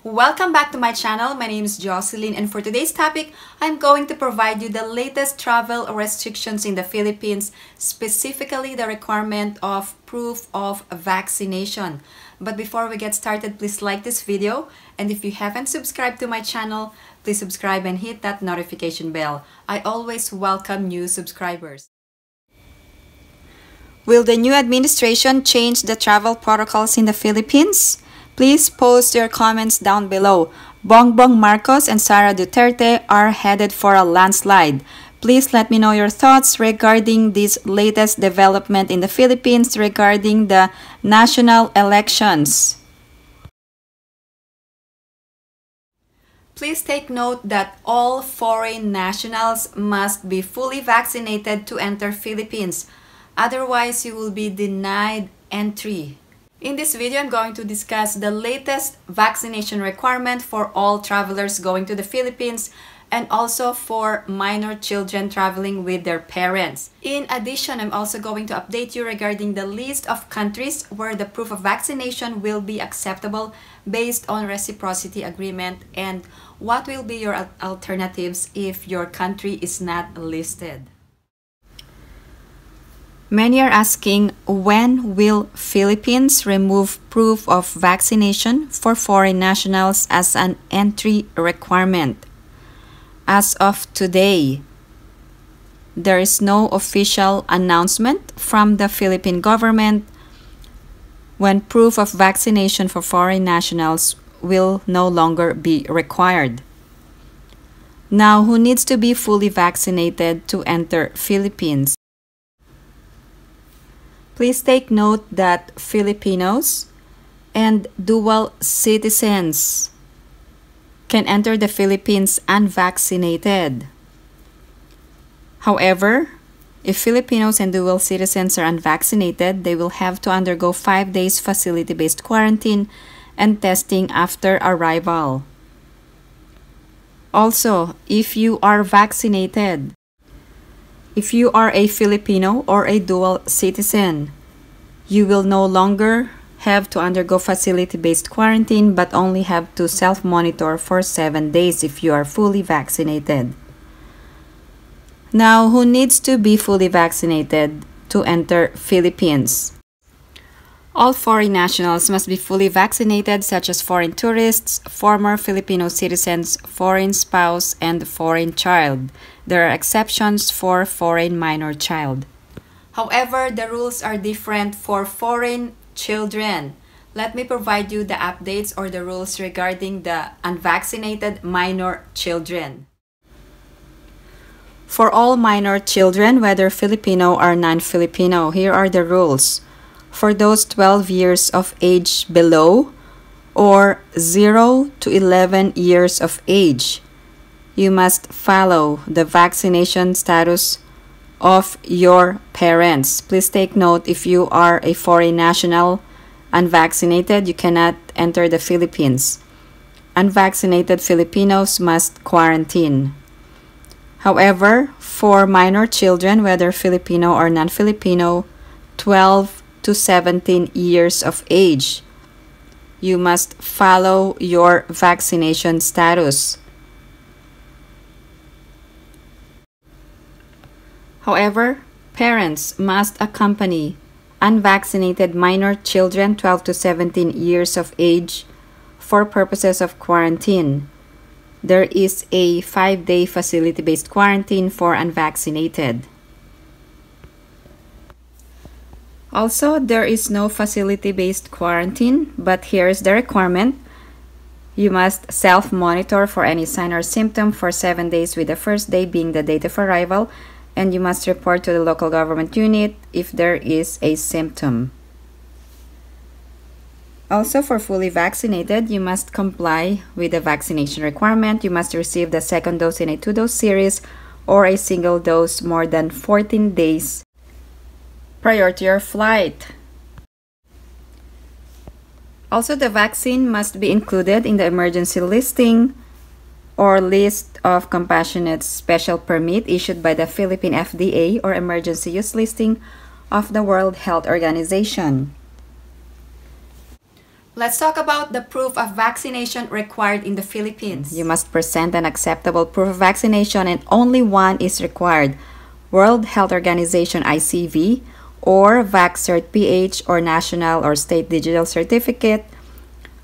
Welcome back to my channel. My name is Jocelyn, and for today's topic, I'm going to provide you the latest travel restrictions in the Philippines, specifically the requirement of proof of vaccination. But before we get started, please like this video, and if you haven't subscribed to my channel, please subscribe and hit that notification bell. I always welcome new subscribers. Will the new administration change the travel protocols in the Philippines? Please post your comments down below. Bongbong Marcos and Sara Duterte are headed for a landslide. Please let me know your thoughts regarding this latest development in the Philippines regarding the national elections. Please take note that all foreign nationals must be fully vaccinated to enter Philippines. Otherwise, you will be denied entry. In this video, I'm going to discuss the latest vaccination requirement for all travelers going to the Philippines and also for minor children traveling with their parents. In addition, I'm also going to update you regarding the list of countries where the proof of vaccination will be acceptable based on reciprocity agreement and what will be your alternatives if your country is not listed. Many are asking, when will Philippines remove proof of vaccination for foreign nationals as an entry requirement? As of today, there is no official announcement from the Philippine government when proof of vaccination for foreign nationals will no longer be required. Now, who needs to be fully vaccinated to enter Philippines? Please take note that Filipinos and dual citizens can enter the Philippines unvaccinated. However, if Filipinos and dual citizens are unvaccinated, they will have to undergo 5 days facility-based quarantine and testing after arrival. Also, if you are vaccinated, if you are a Filipino or a dual citizen, you will no longer have to undergo facility-based quarantine but only have to self-monitor for 7 days if you are fully vaccinated. Now, who needs to be fully vaccinated to enter Philippines? All foreign nationals must be fully vaccinated, such as foreign tourists, former Filipino citizens, foreign spouse, and foreign child. There are exceptions for foreign minor child. However, the rules are different for foreign children. Let me provide you the updates or the rules regarding the unvaccinated minor children. For all minor children, whether Filipino or non-Filipino, here are the rules. For those 12 years of age below or 0 to 11 years of age, you must follow the vaccination status of your parents. Please take note, if you are a foreign national unvaccinated, you cannot enter the Philippines. Unvaccinated Filipinos must quarantine. However, for minor children, whether Filipino or non-Filipino, 12 to 17 years of age, you must follow your vaccination status. However, parents must accompany unvaccinated minor children 12 to 17 years of age for purposes of quarantine. There is a 5-day facility-based quarantine for unvaccinated. Also, there is no facility-based quarantine, but here is the requirement. You must self-monitor for any sign or symptom for 7 days, with the first day being the date of arrival, and you must report to the local government unit if there is a symptom. Also, for fully vaccinated, you must comply with the vaccination requirement. You must receive the second dose in a 2-dose series or a single dose more than 14 days prior to your flight. Also, the vaccine must be included in the emergency listing or list of compassionate special permit issued by the Philippine FDA or emergency use listing of the World Health Organization. Let's talk about the proof of vaccination required in the Philippines. You must present an acceptable proof of vaccination and only one is required. World Health Organization ICV or VaxCert PH or National or State Digital Certificate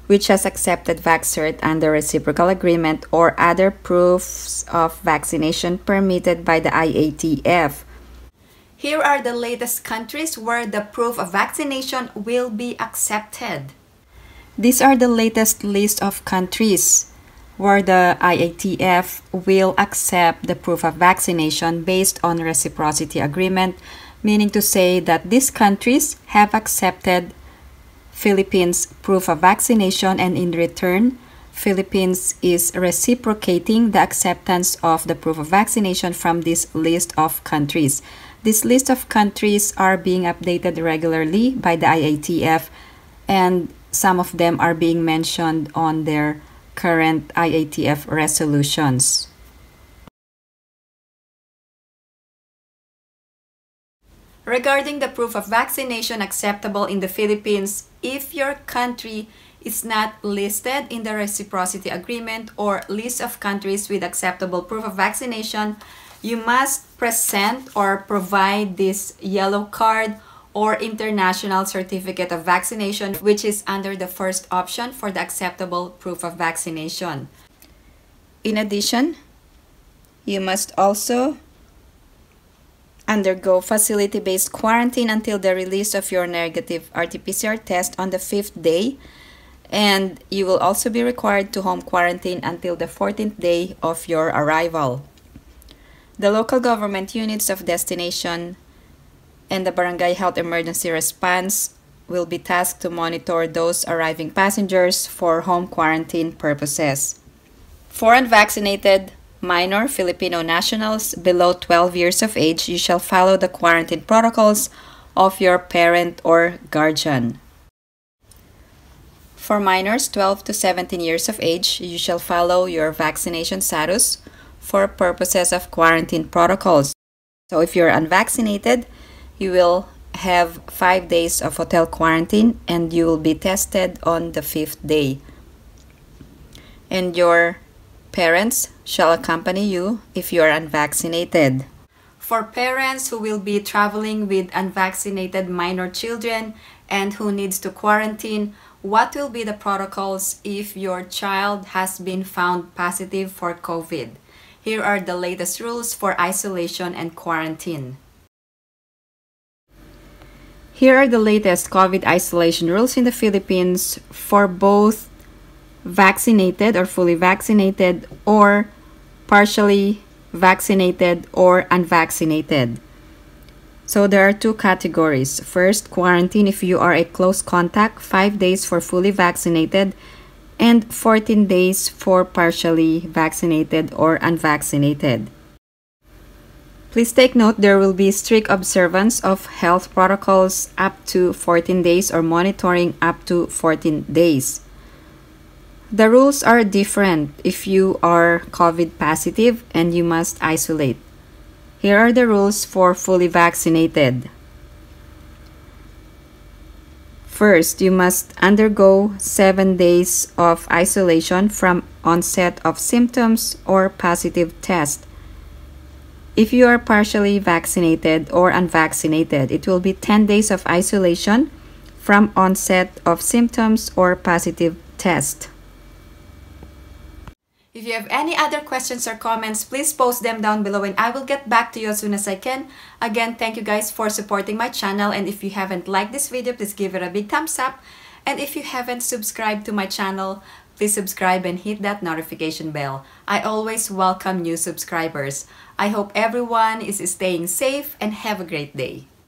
which has accepted VaxCert under reciprocal agreement or other proofs of vaccination permitted by the IATF. Here are the latest countries where the proof of vaccination will be accepted. These are the latest list of countries where the IATF will accept the proof of vaccination based on reciprocity agreement, meaning to say that these countries have accepted Philippines' proof of vaccination and in return, Philippines is reciprocating the acceptance of the proof of vaccination from this list of countries. This list of countries are being updated regularly by the IATF and some of them are being mentioned on their current IATF resolutions. Regarding the proof of vaccination acceptable in the Philippines, if your country is not listed in the reciprocity agreement or list of countries with acceptable proof of vaccination, you must present or provide this yellow card or international certificate of vaccination, which is under the first option for the acceptable proof of vaccination. In addition, you must also undergo facility-based quarantine until the release of your negative RT-PCR test on the 5th day, and you will also be required to home quarantine until the 14th day of your arrival. The local government units of destination and the Barangay Health Emergency Response will be tasked to monitor those arriving passengers for home quarantine purposes. For unvaccinated minor Filipino nationals below 12 years of age, you shall follow the quarantine protocols of your parent or guardian. For minors 12 to 17 years of age, you shall follow your vaccination status for purposes of quarantine protocols. So if you're unvaccinated, you will have 5 days of hotel quarantine and you will be tested on the 5th day. And your parents shall accompany you if you are unvaccinated. For parents who will be traveling with unvaccinated minor children and who needs to quarantine, what will be the protocols if your child has been found positive for COVID? Here are the latest rules for isolation and quarantine. Here are the latest COVID isolation rules in the Philippines for both vaccinated or fully vaccinated or partially vaccinated or unvaccinated. So there are two categories. First, quarantine if you are a close contact, 5 days for fully vaccinated and 14 days for partially vaccinated or unvaccinated. Please take note there will be strict observance of health protocols up to 14 days or monitoring up to 14 days. The rules are different if you are COVID positive and you must isolate. Here are the rules for fully vaccinated. First, you must undergo 7 days of isolation from onset of symptoms or positive test. If you are partially vaccinated or unvaccinated, it will be 10 days of isolation from onset of symptoms or positive test. If you have any other questions or comments, please post them down below and I will get back to you as soon as I can. Again, thank you guys for supporting my channel, and if you haven't liked this video, please give it a big thumbs up. And if you haven't subscribed to my channel, please subscribe and hit that notification bell. I always welcome new subscribers. I hope everyone is staying safe and have a great day.